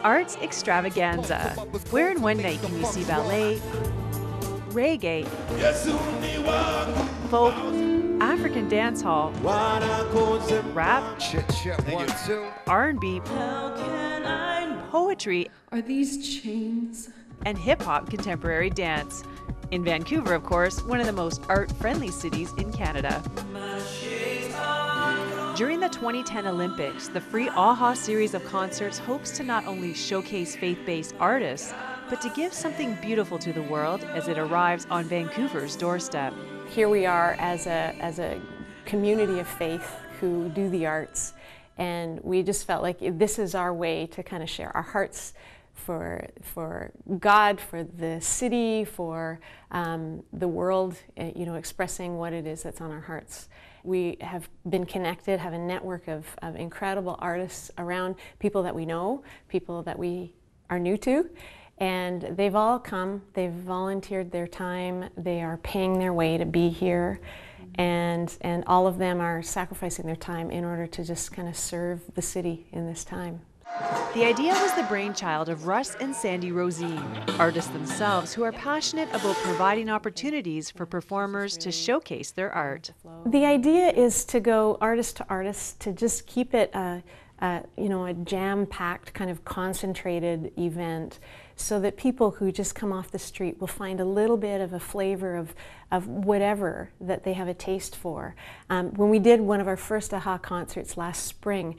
arts extravaganza, where in one night can you see ballet, reggae, folk, African dancehall, rap, R&B, poetry, Are these chains? and hip-hop contemporary dance. In Vancouver, of course, one of the most art-friendly cities in Canada. During the 2010 Olympics, the free AHA series of concerts hopes to not only showcase faith-based artists, but to give something beautiful to the world as it arrives on Vancouver's doorstep. Here we are as a community of faith who do the arts, and we just felt like this is our way to kind of share our hearts for God, for the city, for the world, expressing what it is that's on our hearts. We have been connected, have a network of incredible artists around, people that we know, people that we are new to, and they've all come, they've volunteered their time, they are paying their way to be here, and all of them are sacrificing their time in order to just kind of serve the city in this time. The idea was the brainchild of Russ and Sandy Rosen, artists themselves who are passionate about providing opportunities for performers to showcase their art. The idea is to go artist to artist, to just keep it a jam-packed, kind of concentrated event, so that people who just come off the street will find a little bit of a flavor of whatever that they have a taste for. When we did one of our first AHA concerts last spring,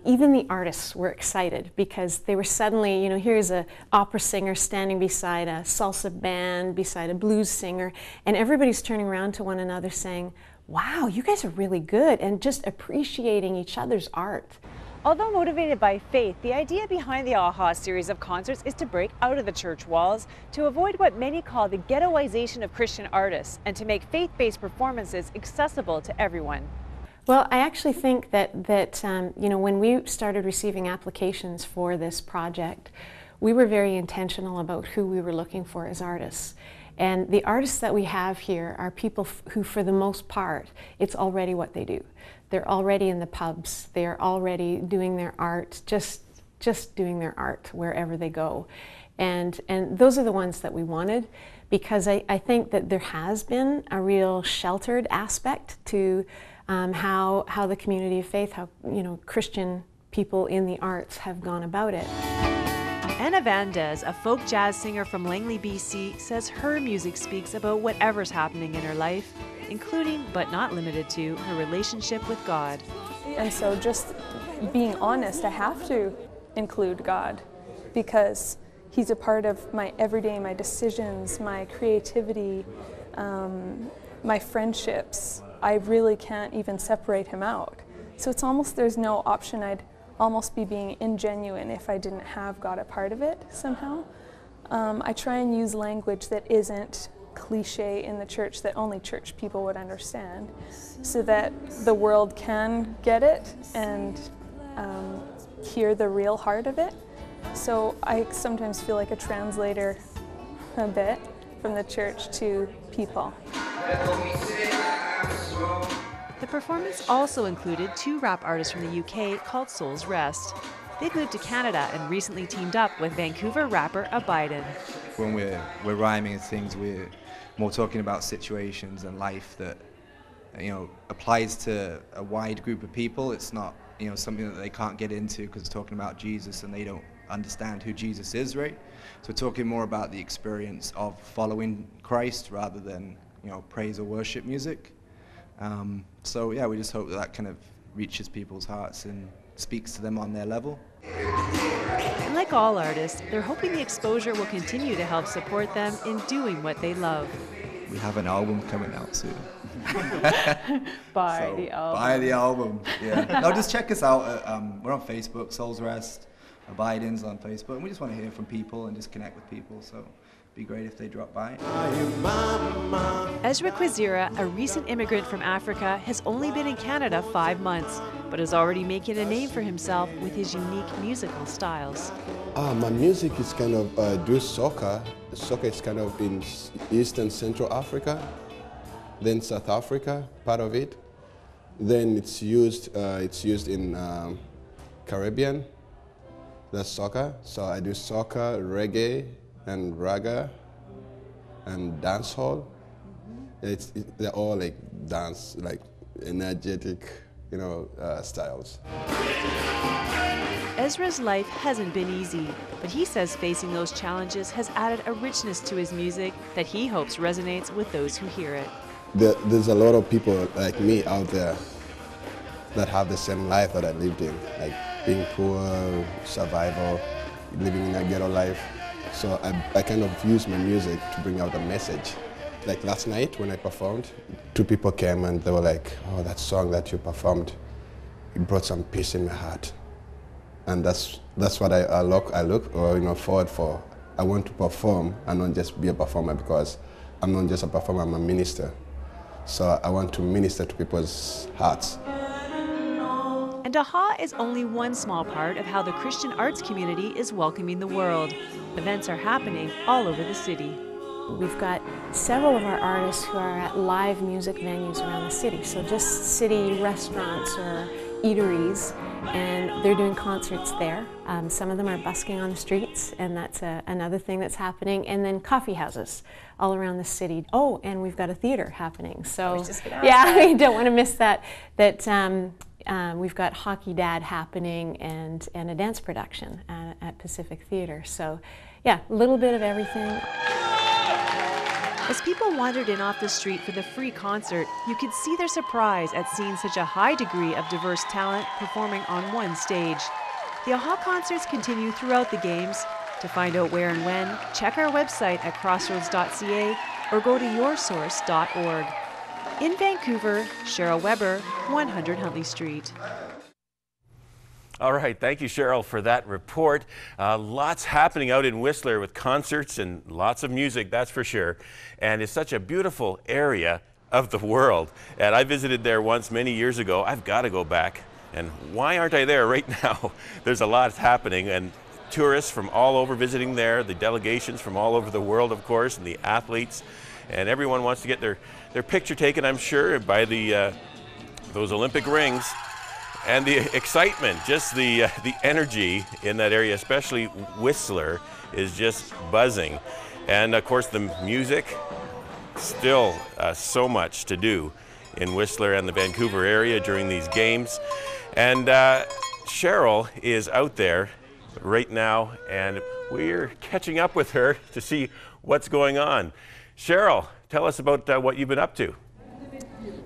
even the artists were excited because they were suddenly, here's an opera singer standing beside a salsa band, beside a blues singer, and everybody's turning around to one another saying, wow, you guys are really good, and just appreciating each other's art. Although motivated by faith, the idea behind the AHA series of concerts is to break out of the church walls, to avoid what many call the ghettoization of Christian artists, and to make faith-based performances accessible to everyone. Well, I actually think that when we started receiving applications for this project, we were very intentional about who we were looking for as artists. And the artists that we have here are people who, for the most part, it's already what they do. They're already in the pubs. They're already doing their art, just doing their art wherever they go. And those are the ones that we wanted, because I think that there has been a real sheltered aspect to how the community of faith, how Christian people in the arts have gone about it. Vandas, a folk jazz singer from Langley, BC, says her music speaks about whatever's happening in her life, including, but not limited to, her relationship with God. And so just being honest, I have to include God, because He's a part of my everyday, my decisions, my creativity, my friendships. I really can't even separate Him out. So it's almost, there's no option. I'd almost be being ingenuine if I didn't have God a part of it somehow. I try and use language that isn't cliche in the church, that only church people would understand, so that the world can get it and hear the real heart of it. So I sometimes feel like a translator a bit from the church to people. The performance also included two rap artists from the UK called Soul's Rest. They've moved to Canada and recently teamed up with Vancouver rapper Biden. When we're rhyming and things, we're more talking about situations and life that applies to a wide group of people. It's not something that they can't get into because it's talking about Jesus and they don't understand who Jesus is, right? So we're talking more about the experience of following Christ rather than praise or worship music. So yeah, we just hope that kind of reaches people's hearts and speaks to them on their level. And like all artists, they're hoping the exposure will continue to help support them in doing what they love. We have an album coming out soon. Buy the album. Buy the album, yeah. No, just check us out. We're on Facebook, Soul's Rest, Biden's on Facebook, and we just want to hear from people and just connect with people, so it'd be great if they drop by. Ezra Kwizzra, a recent immigrant from Africa, has only been in Canada 5 months, but is already making a name for himself with his unique musical styles. My music is kind of do soca. Soca is kind of in East and Central Africa, then South Africa, part of it. Then it's used in Caribbean, That's soca. So I do soca, reggae, and raga, and dancehall. They're all like dance, like energetic, styles. Ezra's life hasn't been easy, but he says facing those challenges has added a richness to his music that he hopes resonates with those who hear it. There's a lot of people like me out there that have the same life that I lived in, like being poor, survival, living in a ghetto life. So I kind of use my music to bring out a message. Like last night when I performed, 2 people came and they were like, "Oh, that song that you performed, it brought some peace in my heart." And that's what I look forward for. I want to perform and not just be a performer, because I'm not just a performer, I'm a minister. So I want to minister to people's hearts. And AHA is only one small part of how the Christian arts community is welcoming the world. Events are happening all over the city. We've got several of our artists who are at live music venues around the city, so just city restaurants or eateries, and they're doing concerts there. Some of them are busking on the streets, and that's another thing that's happening. And then coffee houses all around the city. Oh, and we've got a theater happening. So yeah, we don't want to miss that. We've got Hockey Dad happening and a dance production at Pacific Theater. So yeah, a little bit of everything. As people wandered in off the street for the free concert, you could see their surprise at seeing such a high degree of diverse talent performing on one stage. The AHA concerts continue throughout the games. To find out where and when, check our website at crossroads.ca or go to yoursource.org. In Vancouver, Cheryl Weber, 100 Huntley Street. All right, thank you, Cheryl, for that report. Lots happening out in Whistler with concerts and lots of music, that's for sure. And it's such a beautiful area of the world. And I visited there once many years ago. I've got to go back. And why aren't I there right now? There's a lot happening, and tourists from all over visiting there, the delegations from all over the world, of course, and the athletes. And everyone wants to get their picture taken, I'm sure, by those Olympic rings. And the excitement, just the energy in that area, especially Whistler, is just buzzing. And of course the music, still so much to do in Whistler and the Vancouver area during these games. And Cheryl is out there right now, and we're catching up with her to see what's going on. Cheryl, tell us about what you've been up to.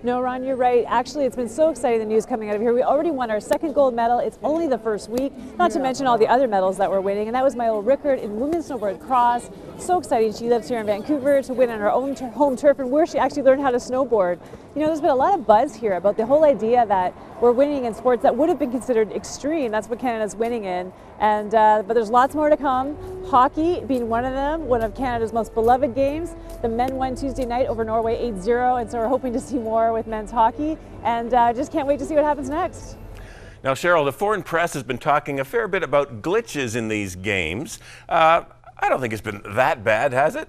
No, Ron, you're right. Actually, it's been so exciting, the news coming out of here. We already won our 2nd gold medal. It's only the 1st week, not to mention all the other medals that we're winning. And that was my old record in women's snowboard cross. So exciting. She lives here in Vancouver to win on her own home turf, and where she actually learned how to snowboard. You know, there's been a lot of buzz here about the whole idea that we're winning in sports that would have been considered extreme. That's what Canada's winning in. And but there's lots more to come. Hockey being one of them, one of Canada's most beloved games. The men won Tuesday night over Norway 8-0, and so we're hoping to see more with men's hockey. And just can't wait to see what happens next. Now, Cheryl, the foreign press has been talking a fair bit about glitches in these games. I don't think it's been that bad, has it?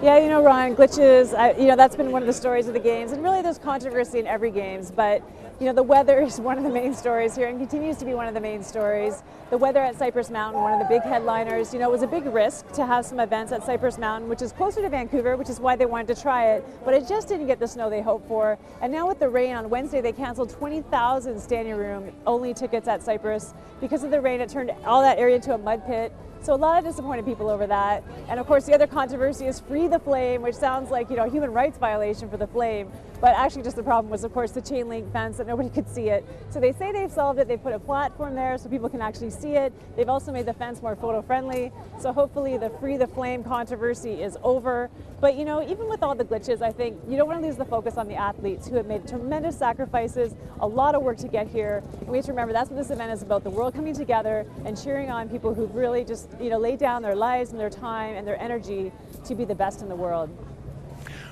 Yeah, you know, Ron, glitches, you know, that's been one of the stories of the games, and really there's controversy in every games, but you know, the weather is one of the main stories here and continues to be one of the main stories. The weather at Cypress Mountain, one of the big headliners, you know, it was a big risk to have some events at Cypress Mountain, which is closer to Vancouver, which is why they wanted to try it, but it just didn't get the snow they hoped for. And now with the rain on Wednesday, they canceled 20,000 standing room only tickets at Cypress. Because of the rain, it turned all that area into a mud pit. So a lot of disappointed people over that. And of course, the other controversy is Free the Flame, which sounds like, you know, a human rights violation for the flame. But actually just the problem was, of course, the chain link fence that nobody could see it. So they say they've solved it. They put a platform there so people can actually see it. They've also made the fence more photo friendly. So hopefully the Free the Flame controversy is over. But, you know, even with all the glitches, I think you don't want to lose the focus on the athletes who have made tremendous sacrifices, a lot of work to get here. And we have to remember that's what this event is about, the world coming together and cheering on people who've really just, you know, laid down their lives and their time and their energy to be the best in the world.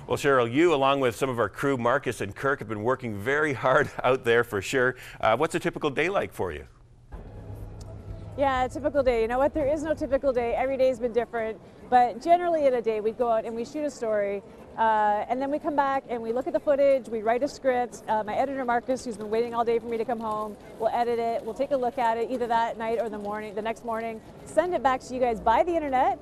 Well, Cheryl, you, along with some of our crew, Marcus and Kirk, have been working very hard out there for sure. What's a typical day like for you? Yeah, a typical day. You know what? There is no typical day. Every day's been different. But generally in a day, we'd go out and we shoot a story, and then we come back and we look at the footage, we write a script. My editor Marcus, who's been waiting all day for me to come home, will edit it, we'll take a look at it either that night or the next morning, send it back to you guys by the internet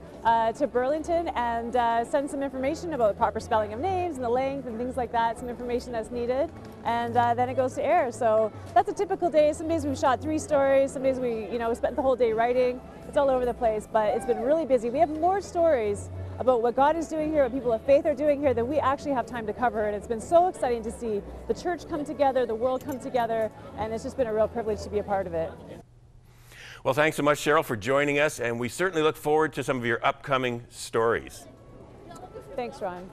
to Burlington, and send some information about proper spelling of names and the length and things like that, some information that's needed, and then it goes to air. So that's a typical day. Some days we've shot 3 stories, some days we spent the whole day writing. It's all over the place, but it's been really busy. We have more stories about what God is doing here, what people of faith are doing here, than we actually have time to cover. And it's been so exciting to see the church come together, the world come together, and it's just been a real privilege to be a part of it. Well, thanks so much, Cheryl, for joining us, and we certainly look forward to some of your upcoming stories. Thanks, Ron.